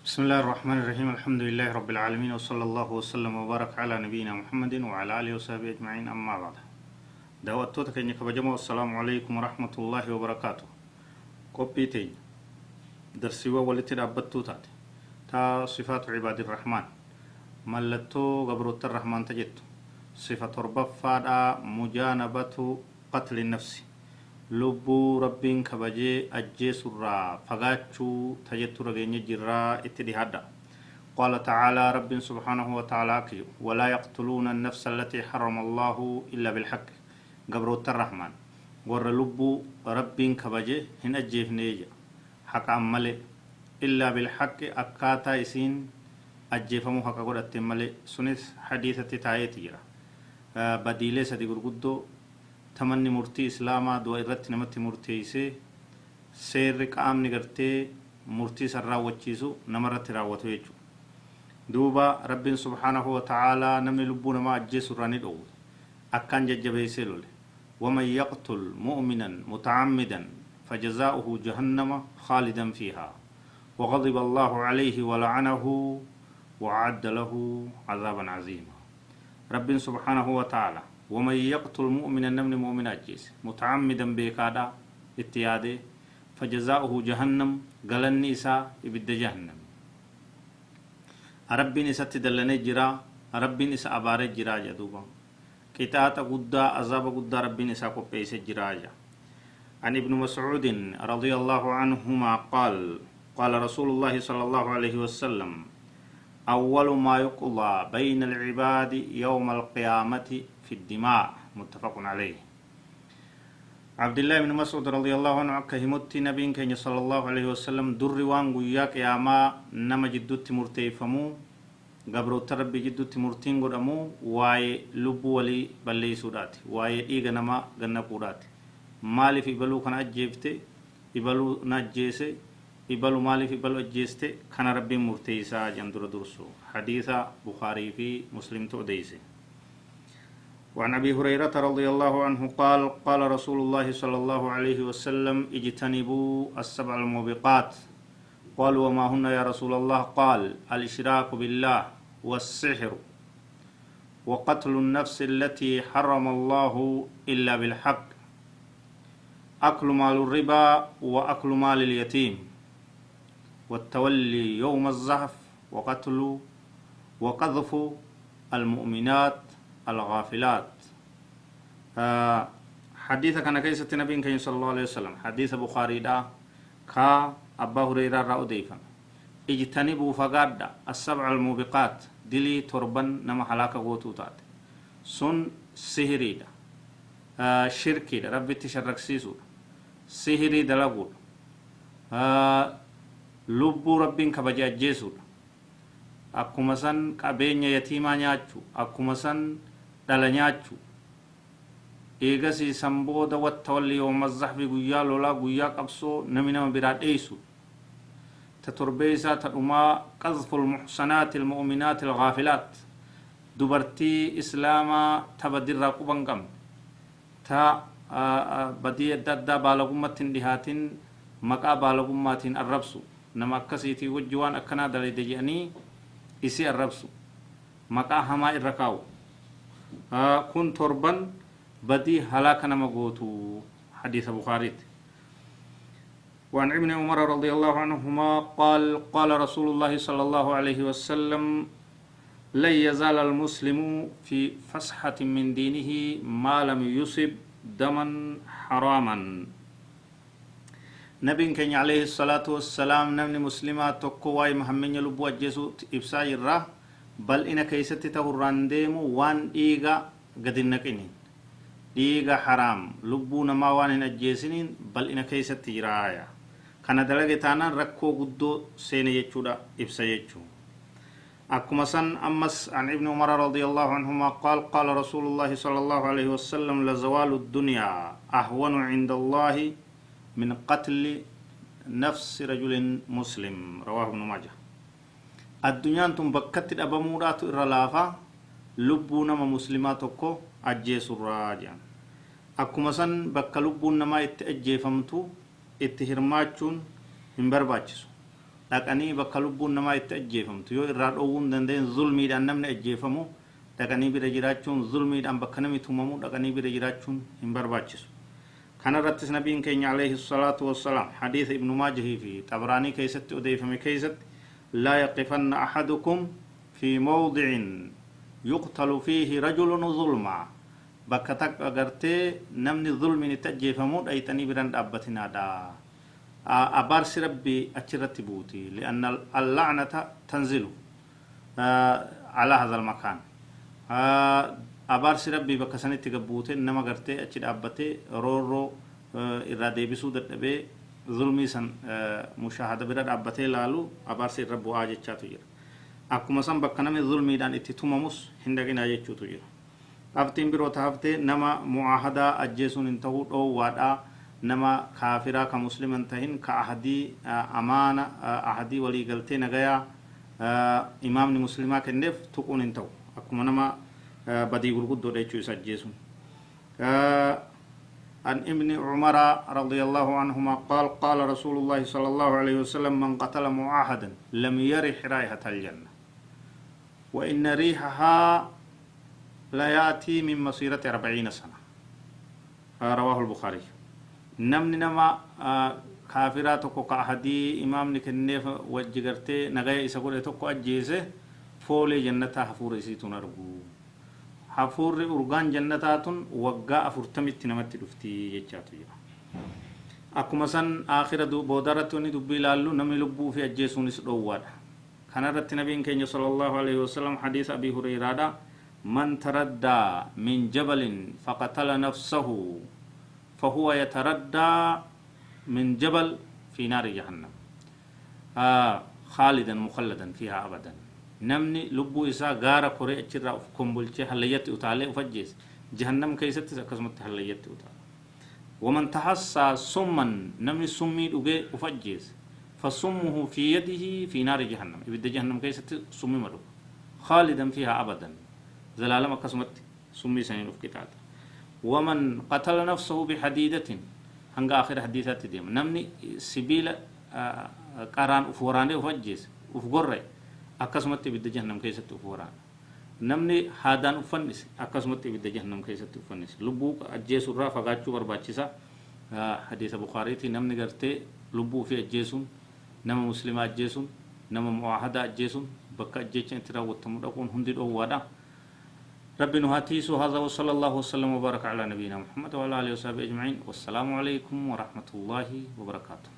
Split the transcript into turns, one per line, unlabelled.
بسم الله الرحمن الرحيم الحمد لله رب العالمين وصلى الله وسلم وبارك على نبينا محمد وعلى آله وصحبه أجمعين أما بعد دعوتك إنك بجمع السلام عليكم ورحمة الله وبركاته قبيتي درسوا ولتر أبتو تاتي تا صفات عباد الرحمن ملتو قبرت الرحمن تجد صفة ربفاد مجانبة قتل النفس lubbuu rabbiin kabajee ajjeesurraa fagaachuu tajattu rageenya jirraa itti dhihadha qaala tacaalaa rabbiin subhaanahu wa tacaalaa akiyu walaa yaqtuluuna annafsa allatii harrama allaahu illaa bilhaqi gabroota rahmaan warra lubbuu rabbiin kabaje hin ajjeefneeja haqaan male illaa bilhaqi akkaataa isiin ajjeefamuu haqa godhatte male sunis hadiisatti taayeeti jira badiilee sadi gurguddoo tamanni murtii islaamaa du'a irratti namatti murteessee seerri qaamni gartee murtii san raawwachiisu namarratti raawwatu jechuudha. duuba rabbiin subhaanahu wa ta'aalaa namni lubbuu namaa ajjeesu irraa ni dhoowwe akkaan jajjabeessee lole waman yaqtul mu'minan mutacammidan fajazaa'uhu jahannama khaalidan fiihaa وغضب الله عليه ولعنه وأعد له عذابا عظيما رب سبحانه وتعالى ومن يقتل مؤمنا نمن مؤمن أجيس متعمدا بكادا اتياده فجزاؤه جهنم قلن إساء إبد جهنم رب إساء تدلني جرا رب إساء أباري جرا جدوبا كتاة قد عذاب قد رب إساء قبيس جرا عن ابن مسعود رضي الله عنهما قال رسول الله صلى الله عليه وسلم أول ما يقضى بين العباد يوم القيامة في الدماء متفق عليه عبد الله بن مسعود رضي الله عنه كهمت نبي كان صلى الله عليه وسلم در وان قياك يا ما نما جدت مرتيفمو قبرو تربي جدت مرتين قدمو واي لبو ولي بلي سوداتي واي إيغا نما غنى قوداتي مالي في بلو كان أجيبتي إبلو نجيسي إبلو مالي في بلو أجيستي كان ربي مرتيسا جندر درسو حديث بخاري في مسلم تؤديسي وعن أبي هريرة رضي الله عنه قال رسول الله صلى الله عليه وسلم اجتنبوا السبع الموبقات قالوا وما هن يا رسول الله قال الإشراك بالله والسحر وقتل النفس التي حرم الله إلا بالحق أكل مال الربا وأكل مال اليتيم والتولي يوم الزحف وقذف المؤمنات الغافلات حديث كان كيسة نبي كان صلى الله عليه وسلم حديث بخاري دا كا أبا هريرة رأو ديفا اجتنبوا فقاد السبع الموبقات دلي تربن نما حلاك غوتوتات سن سهري دا شركي دا ربي تشرك سيسو سهري دلقود لبو ربين كبجا جيسو akkuma san qabeenya yatiimaa nyaachuu akkuma san dhala nyaachuu eegasii san booda wattawalli yooma zahfi guyyaa lolaa guyyaa qabsoo nami nama biraa dheeysu ta torbee isaa ta dhumaa qazfu lmuxsanaati almu'minaati alghaafilaat dubartii islaamaa ta badirraa quban qabne ta badii adda addaa baalagummaatti hin dhihaatin maqaa baalagummaatiin arrabsu nama akkasiitii wajji waan akkanaa dalide jedhanii isi arrabsu maqaa hamaa irra kaa'u kun torban badii halaaka nama gootu حديث بخاري وعن ابن عمر رضي الله عنهما قال رسول الله صلى الله عليه وسلم لن يزال المسلم في فسحة من دينه ما لم يصب دما حراما نبي كان عليه الصلاة والسلام نمني مسلمات تقوى محمد يلبو أجيسو إبسا يرى بل إنا كيستي تهران ديمو وان إيغا قد النكينين إيغا حرام لبو نما وان أجيسنين بل إنا كيستي يرايا كان دلغي تانا ركو قدو سين يجودا إبسا يجو أكما سن أمس عن ابن عمر رضي الله عنهما قال رسول الله صلى الله عليه وسلم لزوال الدنيا أهون عند الله من قتل نفس رجل مسلم رواه ابن ماجه الدنيا انتم بكت الابمورات الرلافه لبونا ما مسلماتكو اجيس الراجع اكما سن بك لبونا ما اتجيفمتو اتهرماچون من برباچسو dhaqanii bakka lubbuun namaa itti ajjeefamtu yoo irraa dhoowwuun danda'een zulmiidhaan namni ajjeefamu dhaqanii bira jiraachuun zulmiidhaan bakka namni tumamu dhaqanii bira jiraachuun hin barbaachisu. كان رتس نبي كين عليه الصلاة والسلام حديث ابن ماجه في طبراني كيست أديف كيست لا يقفن أحدكم في موضع يقتل فيه رجل ظلما بكتك أغرتي نمني الظلم نتجي فمود أي تني برند أبتنا دا أبارس ربي أتشرت بوتي لأن اللعنة تنزل على هذا المكان أبارس ربي بكسنة تجبوته إنما قرتي أشيد أبتة رورو إرادة بسودة تبي ظلمي سن مشاهدة برد أبتة لالو أبارس ربو آجت شاتوير أكو مسام بكنا من ظلمي دان اتتومموس هندقين آجت شاتوير أفتين برو تهفتة نما معاهدة أجيسون انتهود أو وادا نما كافرا كمسلم انتهين كأحدي أمانة أحدي ولي قلتين نغايا إمام المسلمة كنف تكون انتهو أكو نما بدي غرقود دو ديچو سجيسون عن ابن عمر رضي الله عنهما قال قال رسول الله صلى الله عليه وسلم من قتل معاهدا لم يرح رائحة الجنة وإن ريحها لا يأتي من مسيرة 40 سنة رواه البخاري نمني نما كافراتك كأحدي إمام نكنيف وجغرتي نغاية إساقول إتوكو أجيسه فولي جنتها حفور إسيتون أرغو حفور أرغان جنتاتون وقا أفرتمت نمت دفتي يجاتو جرا أكو مسان آخر بودارتوني دبي لالو نمي لبو في أجيسون إسدوواد كان رت نبي كيني صلى الله عليه وسلم حديث أبي هريرة من تردى من جبل فقتل نفسه فهو يتردى من جبل في نار جهنم خالدا مخلدا فيها أبدا نمني لبو إسا غارة كوري أجرى كمبولشي حليت أتالي أفجيس جهنم كيست كسمت حليت أتالي ومن تحسى سما نمني سمي أغي أفجيس فسمه في يده في نار جهنم إبدا جهنم كيست سمي مدو خالدا فيها أبدا زلالة كسمت سمي سنين أفكتات ومن قتل نفسه بحديدة هنگا آخر حديثات ديم نمني سبيل قران أفوراني أفجيس أفقرر أكسمت بيد جهنم كيست أفوران نمني هادان أفنس أكسمت بيد جهنم كيست أفنس لبو أجيس الرا فقاتشو برباچسا حديث بخاري تي نمني قرتي لبو في أجيسون نما مسلم أجيسون نما معاهدة أجيسون بكا أجيسون ترى وتمرقون هندي أوادا ربنا نهاتيسو هذا وصلى الله وسلم وبارك على نبينا محمد وعلى آله وصحبه أجمعين والسلام عليكم ورحمة الله وبركاته.